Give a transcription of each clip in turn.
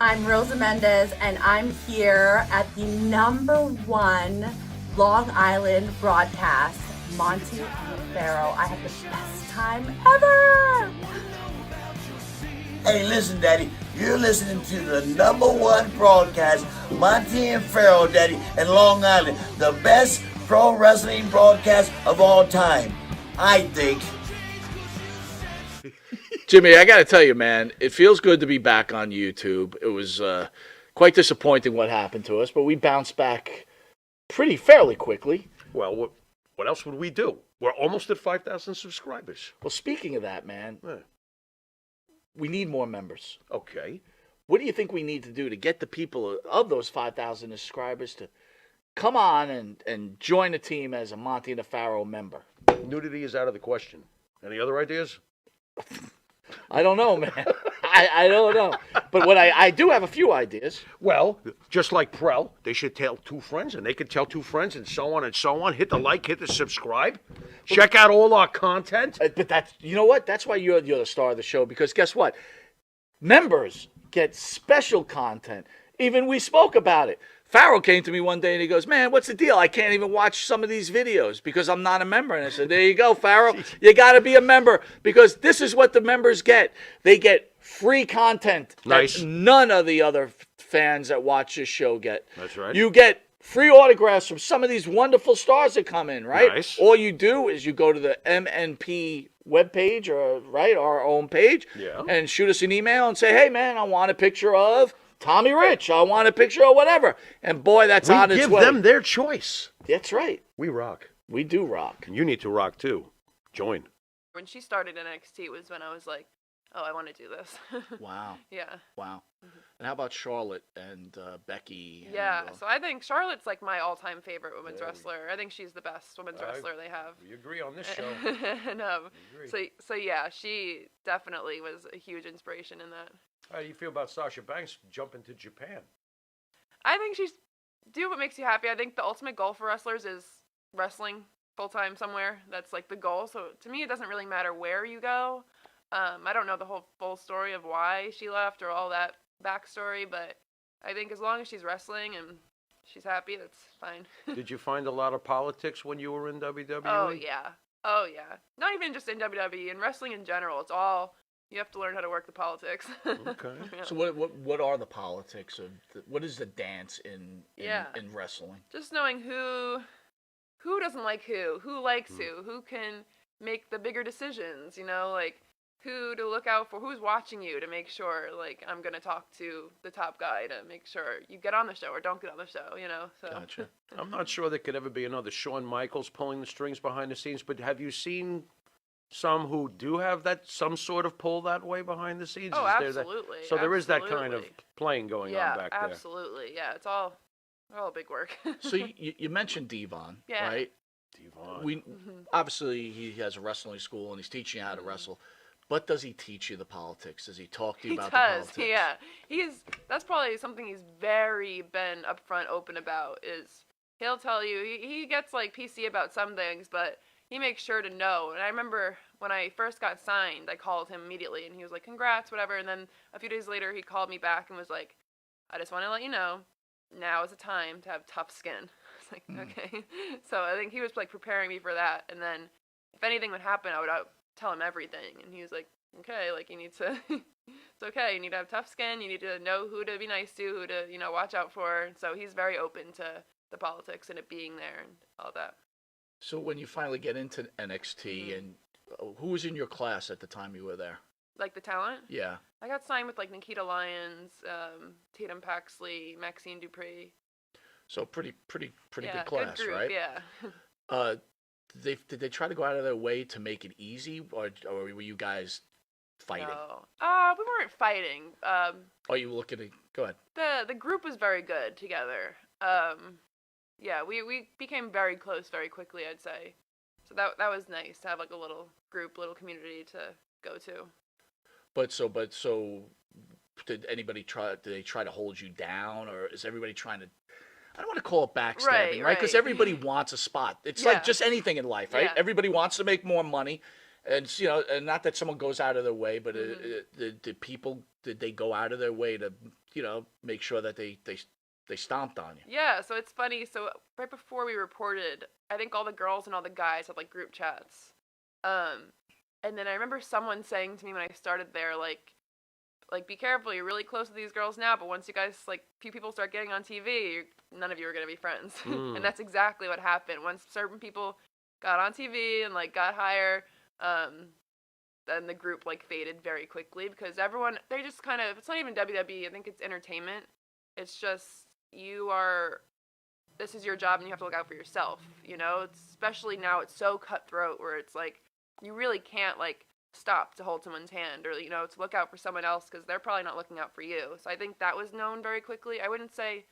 I'm Rosa Mendez, and I'm here at the #1 Long Island broadcast, Monty and Pharaoh. I had the best time ever! Hey, listen, Daddy, you're listening to the #1 broadcast, Monty and Pharaoh, Daddy, in Long Island. The best pro wrestling broadcast of all time, I think. Jimmy, I got to tell you, man, it feels good to be back on YouTube. It was quite disappointing what happened to us, but we bounced back fairly quickly. Well, what else would we do? We're almost at 5,000 subscribers. Well, speaking of that, man, we need more members. Okay. What do you think we need to do to get the people of those 5,000 subscribers to come on and join the team as a Monty and the Pharaoh member? Nudity is out of the question. Any other ideas? I don't know, man. I don't know. But what I do have a few ideas. Well, just like Prel, they should tell 2 friends, and they could tell 2 friends, and so on and so on. Hit the like, hit the subscribe. Check out all our content. But that's, you know what? That's why you're the star of the show, because guess what? Members get special content. Even we spoke about it. Pharaoh came to me one day and he goes, man, what's the deal? I can't even watch some of these videos because I'm not a member. And I said, there you go, Pharaoh. You got to be a member because this is what the members get. They get free content Nice. that none of the other fans that watch this show get. That's right. You get free autographs from some of these wonderful stars that come in, right? Nice. All you do is you go to the MNP webpage, or right, our own page, and shoot us an email and say, hey, man, I want a picture of Tommy Rich. I want a picture of whatever. And boy, that's on its way. We give them their choice. That's right. We rock. We do rock. And you need to rock, too. Join. When she started NXT was when I was like, oh, I want to do this. Wow. Yeah. Wow. And how about Charlotte and Becky? Yeah. And, So I think Charlotte's like my all-time favorite women's wrestler. I think she's the best women's wrestler they have. We agree on this show. And, so yeah, she definitely was a huge inspiration in that. How do you feel about Sasha Banks jumping to Japan? I think she's do what makes you happy. I think the ultimate goal for wrestlers is wrestling full-time somewhere. That's like the goal. So to me, it doesn't really matter where you go. I don't know the whole full story of why she left or all that backstory, but I think as long as she's wrestling and she's happy, that's fine. Did you find a lot of politics when you were in WWE? Oh, yeah. Oh, yeah. Not even just in WWE, in wrestling in general. It's all, you have to learn how to work the politics. Okay. Yeah. So what are the politics of, what is the dance in wrestling? Just knowing who doesn't like who likes who can make the bigger decisions, you know, like who to look out for, who's watching you to make sure, like, I'm going to talk to the top guy to make sure you get on the show or don't get on the show, you know? So. Gotcha. I'm not sure there could ever be another Shawn Michaels pulling the strings behind the scenes, but have you seen some who do have that, some sort of pull that way behind the scenes? Oh, Is there absolutely. So there is that kind of Absolutely. playing going on back there. Yeah, absolutely. Yeah, it's all big work. So you mentioned Devon, Yeah. right? Devon. Obviously he has a wrestling school and he's teaching you how to wrestle. But does he teach you the politics? Does he talk to you about the politics? Yeah. That's probably something he's very been upfront, open about, is he'll tell you, he gets like PC about some things, but he makes sure to know. And I remember when I first got signed, I called him immediately and he was like, congrats, whatever. And then a few days later, he called me back and was like, I just want to let you know, now is the time to have tough skin. It's like, okay. So I think he was like preparing me for that. And then if anything would happen, I would tell him everything. And he was like, okay, like you need to, it's okay. You need to have tough skin. You need to know who to be nice to, who to, watch out for. So he's very open to the politics and it being there and all that. So when you finally get into NXT, and who was in your class at the time you were there? Like the talent? Yeah. I got signed with like Nikita Lyons, Tatum Paxley, Maxine Dupree. So pretty good Yeah, class, good group, right? Yeah. Did they try to go out of their way to make it easy, or were you guys fighting? No. We weren't fighting. Oh, you looking at? Go ahead. The group was very good together. Yeah, we became very close very quickly, I'd say. So that was nice to have like a little group, little community to go to. But did anybody try? Did they try to hold you down, or is everybody trying to? I don't want to call it backstabbing, right? Because everybody wants a spot. It's like just anything in life, right? Yeah. Everybody wants to make more money, And and not that someone goes out of their way, but the people, did they go out of their way to make sure that they stomped on you? Yeah, so it's funny. So right before we reported, I think all the girls and all the guys had like group chats. And then I remember someone saying to me when I started there, like be careful, you're really close to these girls now, but once you guys, like, few people start getting on TV, none of you are going to be friends. And that's exactly what happened. Once certain people got on TV and, like, got higher, then the group, like, faded very quickly because everyone, they just kind of, it's not even WWE, I think it's entertainment. It's just, this is your job and you have to look out for yourself, especially now it's so cutthroat where it's, like, you really can't, like, stop to hold someone's hand or, to look out for someone else because they're probably not looking out for you. So I think that was known very quickly. I wouldn't say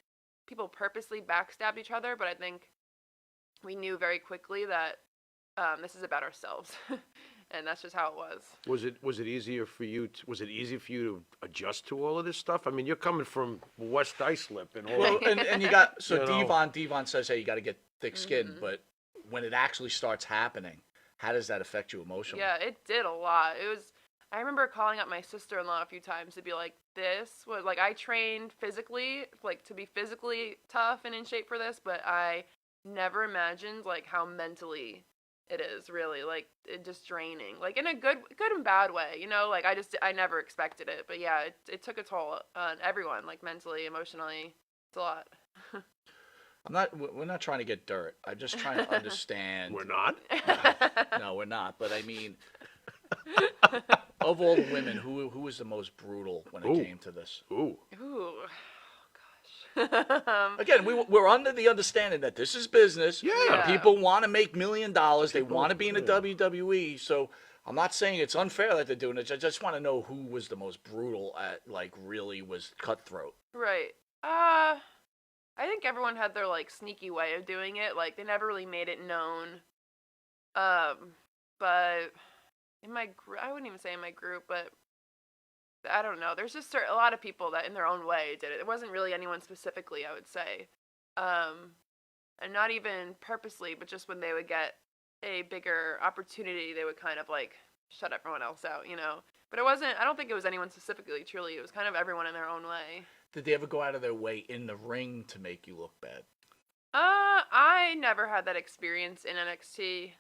people purposely backstabbed each other, but I think we knew very quickly that this is about ourselves. And that's just how it was. Was it easier for you? Was it easy for you to adjust to all of this stuff? I mean, you're coming from West Islip and all. Well, and you got Devon says, hey, you got to get thick skin, but when it actually starts happening, how does that affect you emotionally? Yeah, it did a lot. I remember calling up my sister-in-law a few times to be like, this was, like, I trained physically, like, to be physically tough and in shape for this, but I never imagined, like, how mentally it is, really, like, it just draining, like, in a good and bad way, like, I never expected it, but yeah, it took a toll on everyone, like, mentally, emotionally, it's a lot. We're not trying to get dirt. I'm just trying to understand. We're not? No, we're not. But I mean, of all the women, who was the most brutal when it came to this? Ooh. Oh, gosh. Again, we're under the understanding that this is business. Yeah. People want to make $1 million. They want to be in the WWE. So I'm not saying it's unfair that they're doing it. I just want to know who was the most brutal at, like, really was cutthroat. Right. I think everyone had their, like, sneaky way of doing it. Like, they never really made it known. But in my group, I wouldn't even say in my group, but I don't know. There's just a lot of people that in their own way did it. It wasn't really anyone specifically, I would say. And not even purposely, but just when they would get a bigger opportunity, they would kind of, like, shut everyone else out, But I don't think it was anyone specifically, truly. It was kind of everyone in their own way. Did they ever go out of their way in the ring to make you look bad? I never had that experience in NXT.